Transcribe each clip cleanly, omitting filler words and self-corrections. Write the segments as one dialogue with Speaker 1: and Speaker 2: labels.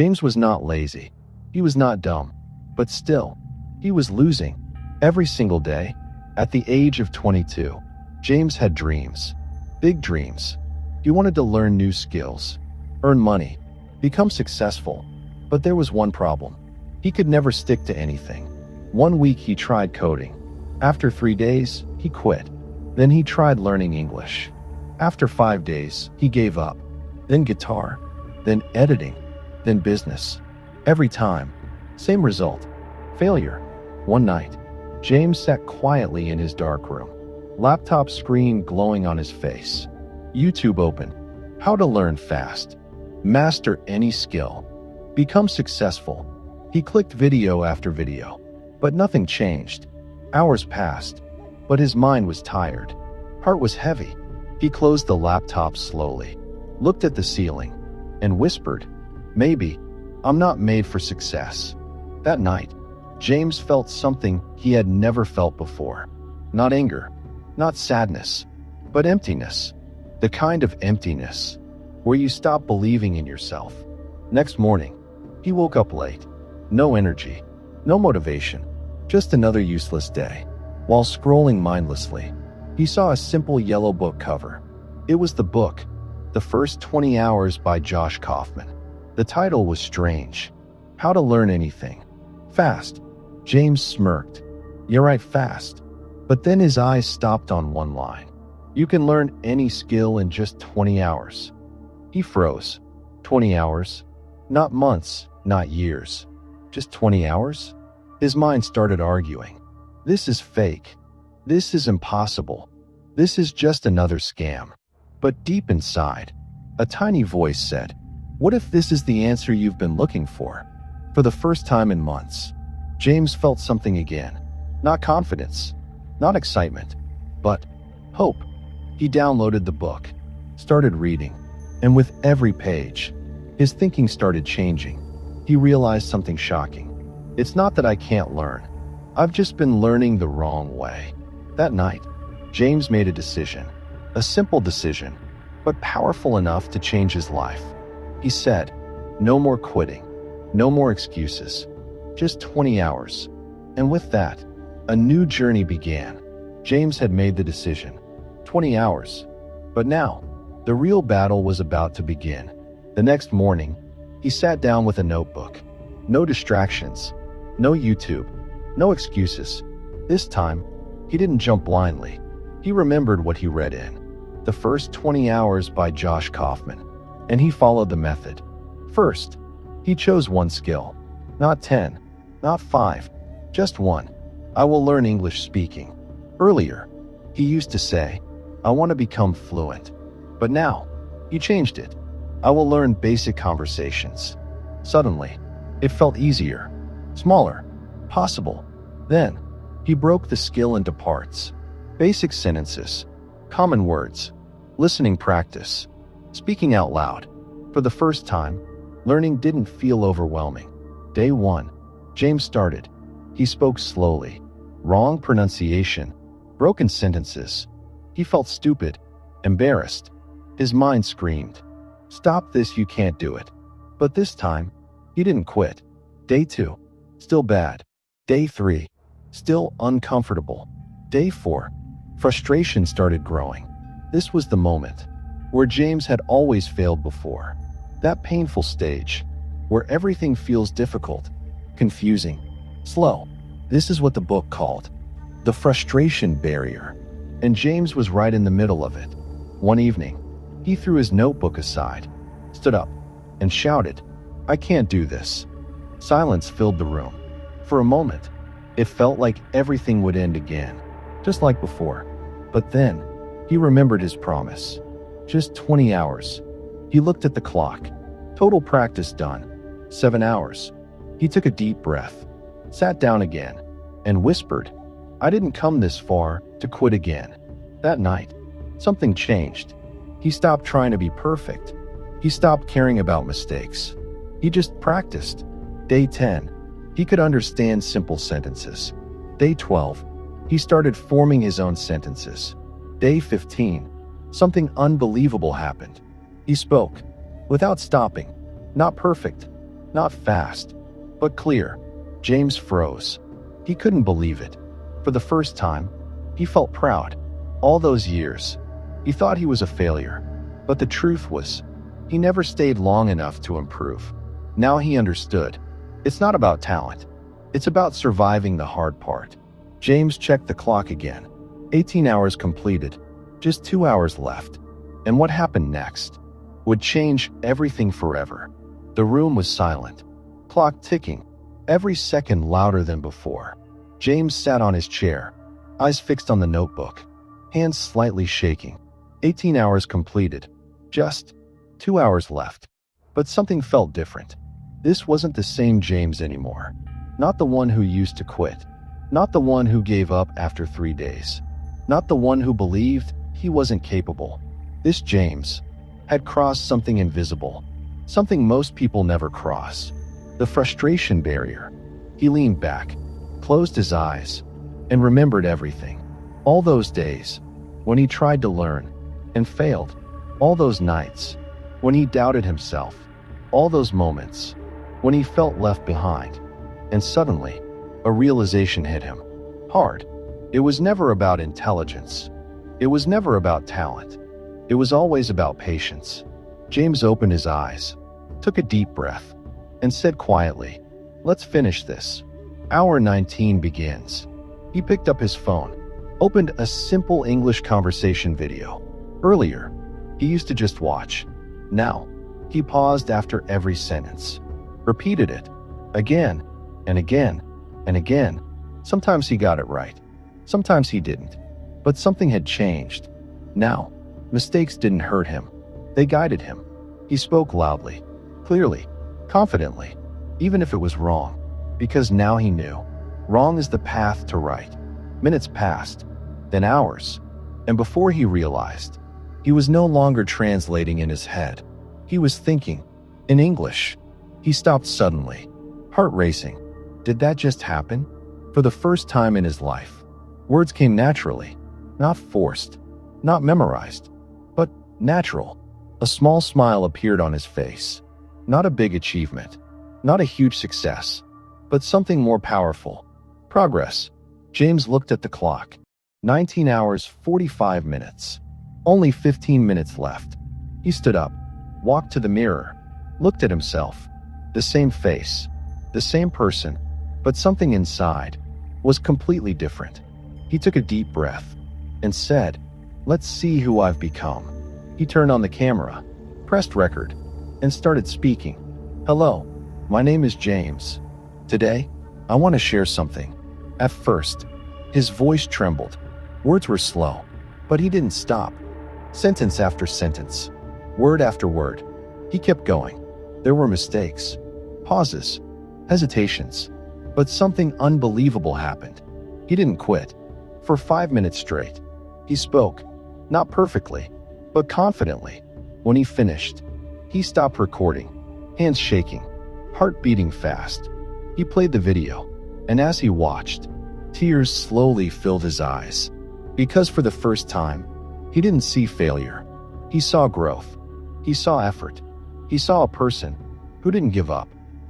Speaker 1: James was not lazy. He was not dumb. But still, he was losing. Every single day, at the age of 22, James had dreams. Big dreams. He wanted to learn new skills, earn money, become successful. But there was one problem. He could never stick to anything. One week he tried coding. After 3 days, he quit. Then he tried learning English. After 5 days, he gave up. Then guitar. Then editing. Then business. Every time, same result. Failure. One night, James sat quietly in his dark room. Laptop screen glowing on his face. YouTube open. How to learn fast. Master any skill. Become successful. He clicked video after video, but nothing changed. Hours passed, but his mind was tired. Heart was heavy. He closed the laptop slowly, looked at the ceiling, and whispered, "Maybe I'm not made for success." That night, James felt something he had never felt before. Not anger, not sadness, but emptiness. The kind of emptiness where you stop believing in yourself. Next morning, he woke up late. No energy, no motivation, just another useless day. While scrolling mindlessly, he saw a simple yellow book cover. It was the book, The First 20 Hours by Josh Kaufman. The title was strange. How to Learn Anything. Fast. James smirked. You're right, fast. But then his eyes stopped on one line. You can learn any skill in just 20 hours. He froze. 20 hours? Not months, not years. Just 20 hours? His mind started arguing. This is fake. This is impossible. This is just another scam. But deep inside, a tiny voice said, "What if this is the answer you've been looking for?" For the first time in months, James felt something again. Not confidence, not excitement, but hope. He downloaded the book, started reading, and with every page, his thinking started changing. He realized something shocking. It's not that I can't learn. I've just been learning the wrong way. That night, James made a decision. A simple decision, but powerful enough to change his life. He said, no more quitting, no more excuses, just 20 hours. And with that, a new journey began. James had made the decision. 20 hours. But now, the real battle was about to begin. The next morning, he sat down with a notebook. No distractions, no YouTube, no excuses. This time, he didn't jump blindly. He remembered what he read in The First 20 Hours by Josh Kaufman, and he followed the method. First, he chose one skill. Not 10, not 5, just one. I will learn English speaking. Earlier, he used to say, I want to become fluent. But now, he changed it. I will learn basic conversations. Suddenly, it felt easier, smaller, possible. Then, he broke the skill into parts. Basic sentences, common words, listening practice, speaking out loud. For the first time, learning didn't feel overwhelming. Day 1, James started. He spoke slowly. Wrong pronunciation, broken sentences. He felt stupid, embarrassed. His mind screamed, stop this, you can't do it. But this time, he didn't quit. Day 2, still bad. Day 3, still uncomfortable. Day 4, frustration started growing. This was the moment where James had always failed before. That painful stage where everything feels difficult, confusing, slow. This is what the book called the frustration barrier. And James was right in the middle of it. One evening, he threw his notebook aside, stood up, and shouted, I can't do this. Silence filled the room. For a moment, it felt like everything would end again, just like before. But then, he remembered his promise. Just 20 hours. He looked at the clock. Total practice done. 7 hours. He took a deep breath, sat down again, and whispered, I didn't come this far to quit again. That night, something changed. He stopped trying to be perfect. He stopped caring about mistakes. He just practiced. Day 10, he could understand simple sentences. Day 12, he started forming his own sentences. Day 15, something unbelievable happened. He spoke, without stopping. Not perfect, Not fast, but clear. James froze. He couldn't believe it. For the first time, he felt proud. All those years, he thought he was a failure. But the truth was, he never stayed long enough to improve. Now he understood. It's not about talent. It's about surviving the hard part. James checked the clock again. 18 hours completed. Just 2 hours left. And what happened next would change everything forever. The room was silent. Clock ticking. Every second louder than before. James sat on his chair, eyes fixed on the notebook, hands slightly shaking. 18 hours completed. Just 2 hours left. But something felt different. This wasn't the same James anymore. Not the one who used to quit. Not the one who gave up after 3 days. Not the one who believed he wasn't capable. This James had crossed something invisible. Something most people never cross. The frustration barrier. He leaned back, closed his eyes, and remembered everything. All those days when he tried to learn and failed. All those nights when he doubted himself. All those moments when he felt left behind. And suddenly, a realization hit him. Hard. It was never about intelligence. It was never about talent. It was always about patience. James opened his eyes, took a deep breath, and said quietly, "Let's finish this." Hour 19 begins. He picked up his phone, opened a simple English conversation video. Earlier, he used to just watch. Now, he paused after every sentence, repeated it, again and again and again. Sometimes he got it right. Sometimes he didn't. But something had changed. Now, mistakes didn't hurt him. They guided him. He spoke loudly, clearly, confidently, even if it was wrong. Because now he knew. Wrong is the path to right. Minutes passed, then hours. And before he realized, he was no longer translating in his head. He was thinking in English. He stopped suddenly, heart racing. Did that just happen? For the first time in his life, words came naturally, not forced, not memorized, but natural. A small smile appeared on his face. Not a big achievement, not a huge success, but something more powerful. Progress. James looked at the clock. 19 hours, 45 minutes. Only 15 minutes left. He stood up, walked to the mirror, looked at himself. The same face, the same person, but something inside was completely different. He took a deep breath and said, "Let's see who I've become." He turned on the camera, pressed record, and started speaking. "Hello, my name is James. Today, I want to share something." At first, his voice trembled. Words were slow, but he didn't stop. Sentence after sentence, word after word, he kept going. There were mistakes, pauses, hesitations, but something unbelievable happened. He didn't quit. For 5 minutes straight, he spoke, not perfectly, but confidently. When he finished, he stopped recording, hands shaking, heart beating fast. He played the video, and as he watched, tears slowly filled his eyes. Because for the first time, he didn't see failure. He saw growth. He saw effort. He saw a person who didn't give up.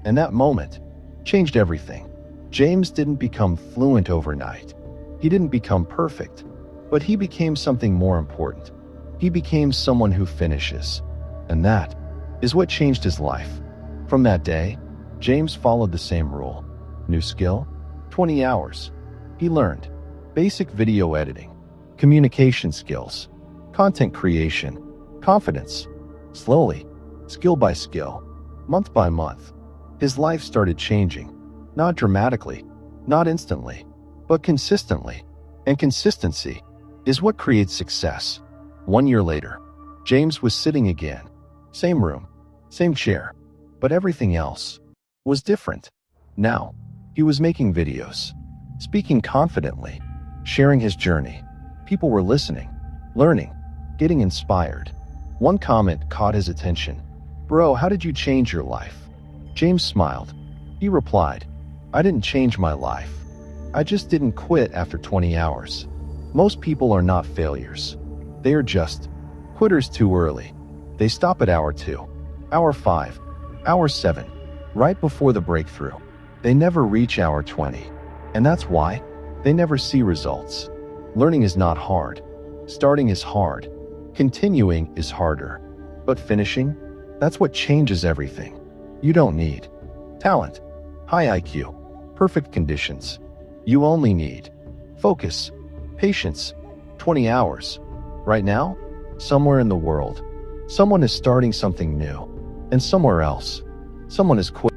Speaker 1: And that moment changed everything. James didn't become fluent overnight. He didn't become perfect, but he became something more important. He became someone who finishes. And that is what changed his life. From that day, James followed the same rule. New skill, 20 hours. He learned basic video editing, communication skills, content creation, confidence. Slowly, skill by skill, month by month, his life started changing. Not dramatically, not instantly, but consistently. And consistency is what creates success. 1 year later, James was sitting again. Same room, same chair, but everything else was different. Now, he was making videos, speaking confidently, sharing his journey. People were listening, learning, getting inspired. One comment caught his attention. "Bro, how did you change your life?" James smiled. He replied, "I didn't change my life. I just didn't quit after 20 hours. Most people are not failures. They are just quitters too early. They stop at hour 2, hour 5, hour 7, right before the breakthrough. They never reach hour 20. And that's why they never see results. Learning is not hard. Starting is hard. Continuing is harder. But finishing, that's what changes everything. You don't need talent, high IQ, perfect conditions. You only need focus, patience, 20 hours. Right now, somewhere in the world, someone is starting something new. And somewhere else, someone is quitting.